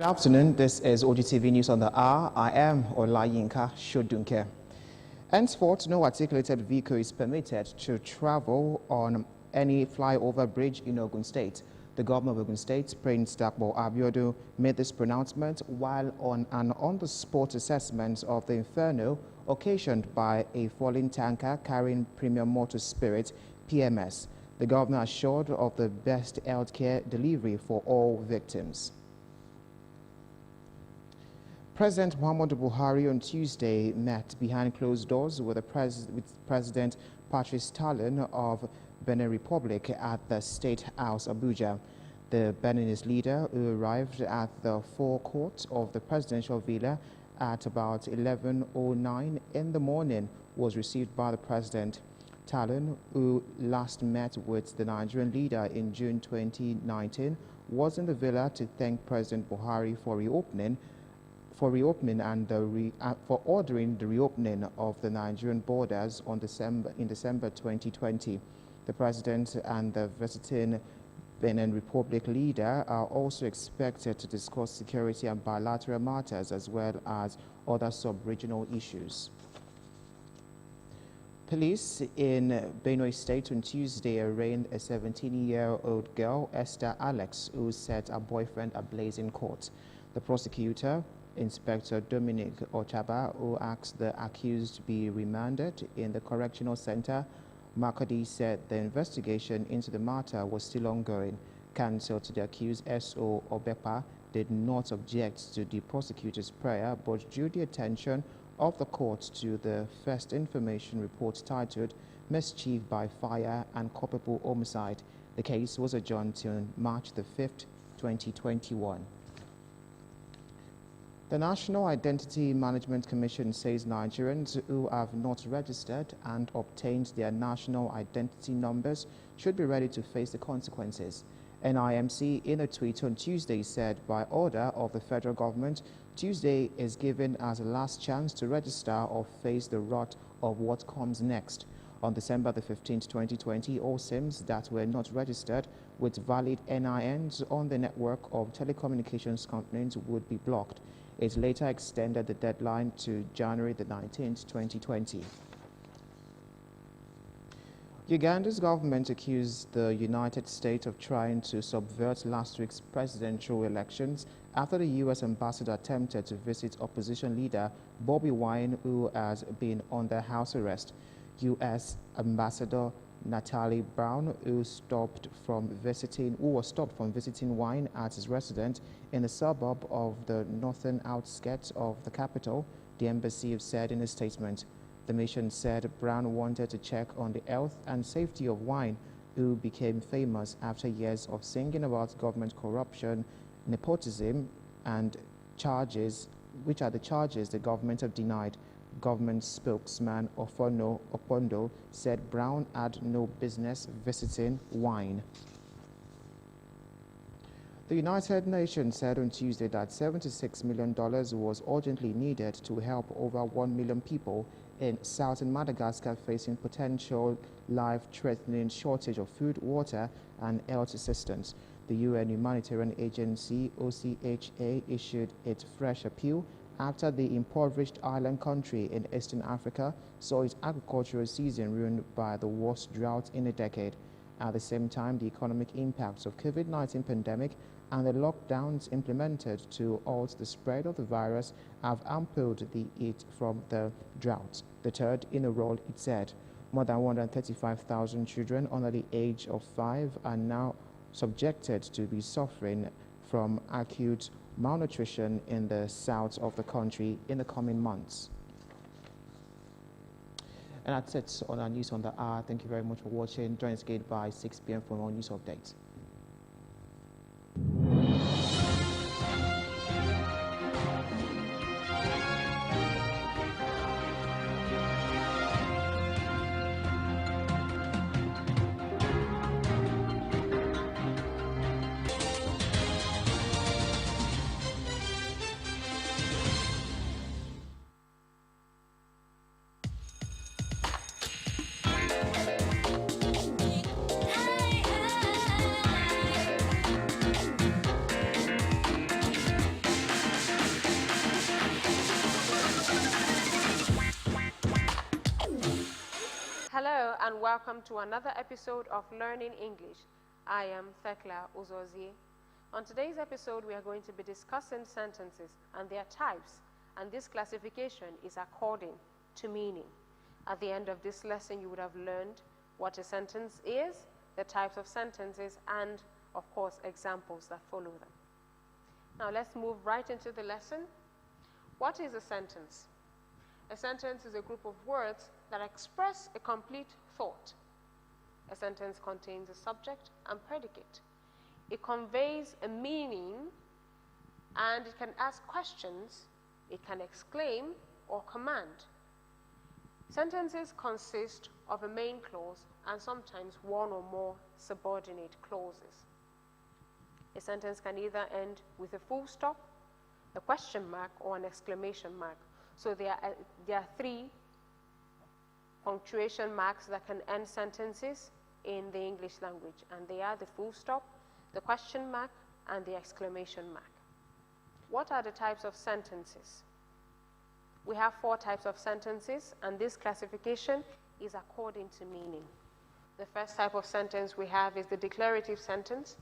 Good afternoon. This is OGTV News on the Hour. I am Olayinka Sodunke. Henceforth, no articulated vehicle is permitted to travel on any flyover bridge in Ogun State. The governor of Ogun State, Prince Dakbo Abiodun, made this pronouncement while on an on-the-spot assessment of the inferno occasioned by a falling tanker carrying premium motor spirit, PMS. The governor assured of the best healthcare delivery for all victims. President Muhammadu Buhari on Tuesday met behind closed doors with President Patrice Talon of Benin Republic at the State House, Abuja. The Beninese leader, who arrived at the forecourt of the presidential villa at about 11:09 in the morning, was received by the president. Talon, who last met with the Nigerian leader in June 2019, was in the villa to thank President Buhari for reopening and for ordering the reopening of the Nigerian borders in December 2020. The president and the visiting Benin Republic leader are also expected to discuss security and bilateral matters as well as other sub-regional issues. Police in Benue State on Tuesday arraigned a 17-year-old girl, Esther Alex, who set her boyfriend ablaze in court. The prosecutor, Inspector Dominic Ochaba, who asked the accused be remanded in the correctional center, Makadi, said the investigation into the matter was still ongoing. Counsel to the accused, S.O. Obepa, did not object to the prosecutor's prayer but drew the attention of the court to the first information report titled Mischief by Fire and Culpable Homicide. The case was adjourned till March the 5th, 2021. The National Identity Management Commission says Nigerians who have not registered and obtained their national identity numbers should be ready to face the consequences. NIMC, in a tweet on Tuesday, said by order of the federal government, Tuesday is given as a last chance to register or face the wrath of what comes next. On December the 15th, 2020, all SIMs that were not registered with valid NINs on the network of telecommunications companies would be blocked. It later extended the deadline to January the 19th, 2020. Uganda's government accused the United States of trying to subvert last week's presidential elections after the U.S. ambassador attempted to visit opposition leader Bobi Wine, who has been under house arrest. U.S. Ambassador Natalie Brown, who was stopped from visiting Wine at his residence in the suburb of the northern outskirts of the capital, the embassy said in a statement. The mission said Brown wanted to check on the health and safety of Wine, who became famous after years of singing about government corruption, nepotism, and charges, which are the charges the government have denied. Government spokesman Ofono Opondo said Brown had no business visiting Wine. The United Nations said on Tuesday that $76 million was urgently needed to help over 1 million people in southern Madagascar facing potential life-threatening shortage of food, water, and health assistance. The UN humanitarian agency, OCHA, issued its fresh appeal after the impoverished island country in Eastern Africa saw its agricultural season ruined by the worst drought in a decade. At the same time, the economic impacts of COVID-19 pandemic and the lockdowns implemented to halt the spread of the virus have amplified the heat from the drought. The third in a row, it said. More than 135,000 children under the age of 5 are now subjected to be suffering from acute malnutrition in the south of the country in the coming months. And that's it on our News on the Hour. Thank you very much for watching. Join us again by 6 p.m. for more news updates. welcome to another episode of Learning English. I am Thekla Uzozie. On today's episode, we are going to be discussing sentences and their types, and this classification is according to meaning. At the end of this lesson, you would have learned what a sentence is, the types of sentences, and, of course, examples that follow them. Now, let's move right into the lesson. What is a sentence? A sentence is a group of words that express a complete thought. A sentence contains a subject and predicate. It conveys a meaning, and it can ask questions, it can exclaim or command. Sentences consist of a main clause and sometimes one or more subordinate clauses. A sentence can either end with a full stop, a question mark, or an exclamation mark. So there are three punctuation marks that can end sentences in the English language, and they are the full stop, the question mark, and the exclamation mark. What are the types of sentences? We have 4 types of sentences, and this classification is according to meaning. The first type of sentence we have is the declarative sentence.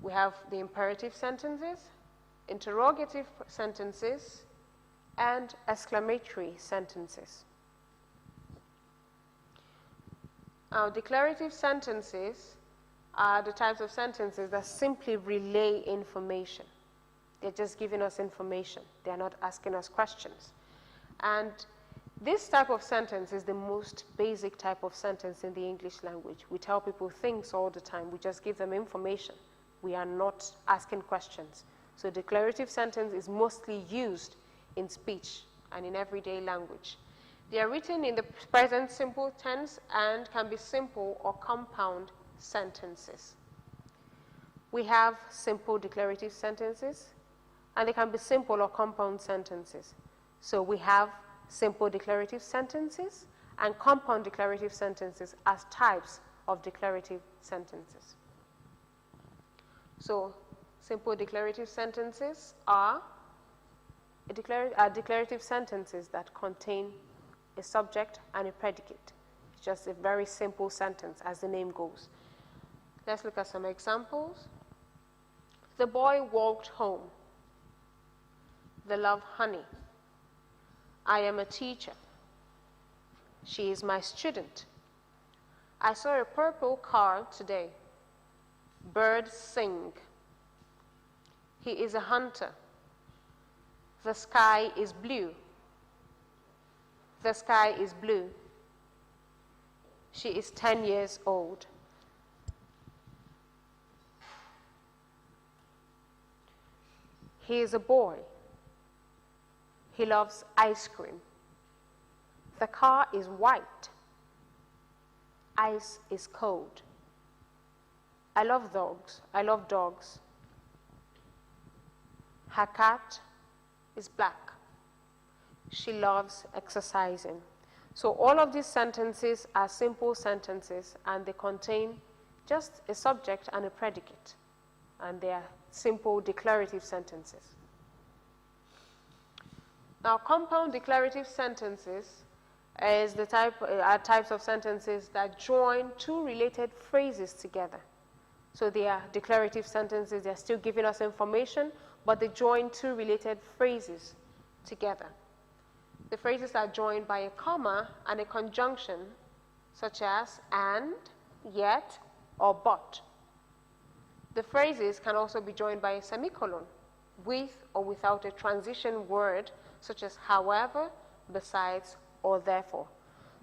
We have the imperative sentences, interrogative sentences, and exclamatory sentences. Now, declarative sentences are the types of sentences that simply relay information. They're just giving us information. They're not asking us questions. And this type of sentence is the most basic type of sentence in the English language. We tell people things all the time. We just give them information. We are not asking questions. So declarative sentence is mostly used in speech and in everyday language. They are written in the present simple tense and can be simple or compound sentences. We have simple declarative sentences, and they can be simple or compound sentences. So we have simple declarative sentences and compound declarative sentences as types of declarative sentences. So simple declarative sentences are declarative sentences that contain a subject and a predicate. It's just a very simple sentence, as the name goes. Let's look at some examples. The boy walked home. The love honey. I am a teacher. She is my student. I saw a purple car today. Birds sing. He is a hunter. The sky is blue. The sky is blue. She is 10 years old. He is a boy. He loves ice cream. The car is white. Ice is cold. I love dogs. I love dogs. Her cat is black. She loves exercising. So all of these sentences are simple sentences, and they contain just a subject and a predicate, and they are simple declarative sentences. Now, compound declarative sentences is the types of sentences that join 2 related phrases together. So they are declarative sentences. They're still giving us information, but they join 2 related phrases together. The phrases are joined by a comma and a conjunction, such as and, yet, or but. The phrases can also be joined by a semicolon, with or without a transition word, such as however, besides, or therefore.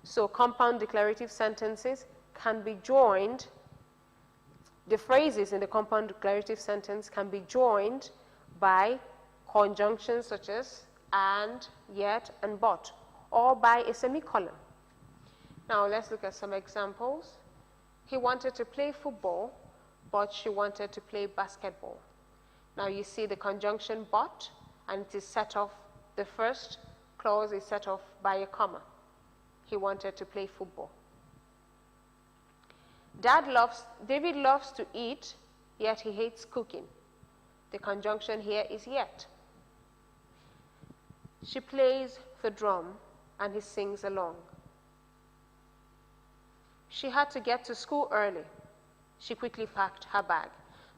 So compound declarative sentences can be joined. The phrases in the compound declarative sentence can be joined by conjunctions such as and, yet, and but, or by a semicolon. Now let's look at some examples. He wanted to play football, but she wanted to play basketball. Now you see the conjunction but, and it is set off, the first clause is set off by a comma. He wanted to play football. David loves to eat, yet he hates cooking. The conjunction here is yet. She plays the drum and he sings along. She had to get to school early. She quickly packed her bag.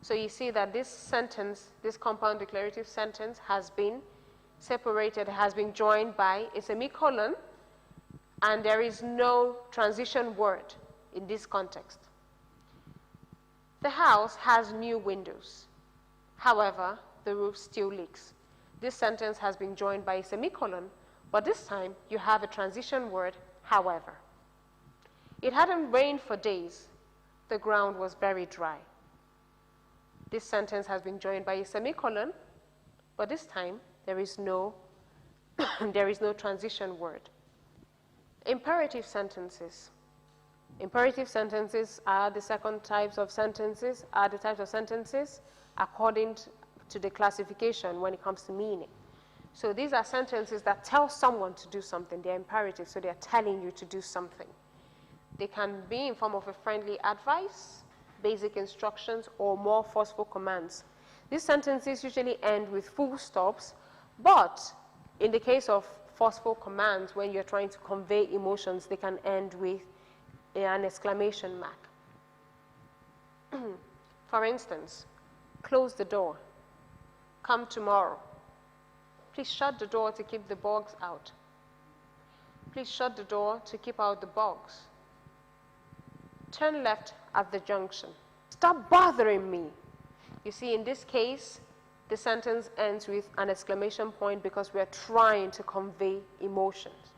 So you see that this sentence, this compound declarative sentence, has been separated, has been joined by a semicolon, and there is no transition word in this context. The house has new windows. However, the roof still leaks. This sentence has been joined by a semicolon, but this time you have a transition word, however. It hadn't rained for days. The ground was very dry. This sentence has been joined by a semicolon, but this time there is no, there is no transition word. Imperative sentences. Imperative sentences are the second types of sentences, according to the classification when it comes to meaning. So these are sentences that tell someone to do something. They're imperative, so they're telling you to do something. They can be in form of a friendly advice, basic instructions, or more forceful commands. These sentences usually end with full stops, but in the case of forceful commands, when you're trying to convey emotions, they can end with an exclamation mark. For instance, close the door. Come tomorrow. Please shut the door to keep the bugs out. Please shut the door to keep out the bugs. Turn left at the junction. Stop bothering me. You see, in this case, the sentence ends with an exclamation point because we're trying to convey emotions.